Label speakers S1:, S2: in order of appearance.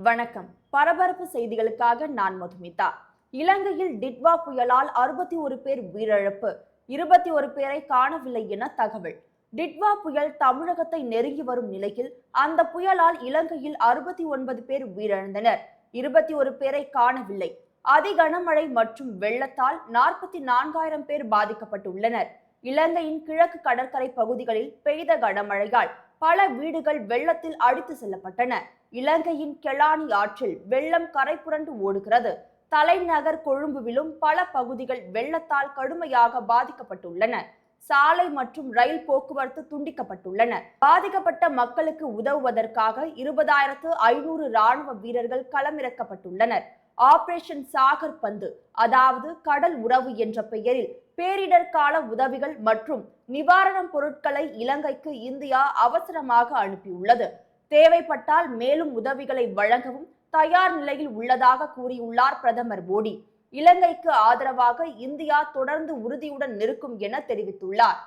S1: வணக்கம். பரபரப்பு செய்திகளுக்காக நான் மதுமிதா. இலங்கையில் டிட்வா புயலால் 61 பேர் உயிரிழப்பு, 21 பேரை காணவில்லை என தகவல். டிட்வா புயல் தமிழகத்தை நெருங்கி வரும் நிலையில் அந்த புயலால் இலங்கையில் 69 பேர் உயிரிழந்தனர், 21 பேரை காணவில்லை. அதி கனமழை மற்றும் வெள்ளத்தால் 44,000 பேர் பாதிக்கப்பட்டுள்ளனர். இலங்கையின் கிழக்கு கடற்கரை பகுதிகளில் பெய்த கனமழையால் பல வீடுகள் வெள்ளத்தில் அடித்து செல்லப்பட்டன. இலங்கையின் கெலானி ஆற்றில் வெள்ளம் கரை புரண்டு ஓடுகிறது. தலைநகர் கொழும்புவிலும் பல பகுதிகள் வெள்ளத்தால் கடுமையாக பாதிக்கப்பட்டுள்ளன. சாலை மற்றும் ரயில் போக்குவரத்து துண்டிக்கப்பட்டுள்ளன. பாதிக்கப்பட்ட மக்களுக்கு உதவுவதற்காக 20,500 ராணுவ வீரர்கள் களமிறக்கப்பட்டுள்ளனர். ஆபரேஷன் சாகர் பந்து, அதாவது கடல் உறவு என்ற பெயரில் பேரிடர் கால உதவிகள் மற்றும் நிவாரணப் பொருட்களை இலங்கைக்கு இந்தியா அவசரமாக அனுப்பியுள்ளது. தேவைப்பட்டால் மேலும் உதவிகளை வழங்கவும் தயார் நிலையில் உள்ளதாக கூறியுள்ளார் பிரதமர் மோடி. இலங்கைக்கு ஆதரவாக இந்தியா தொடர்ந்து உறுதியுடன் இருக்கும் என தெரிவித்துள்ளார்.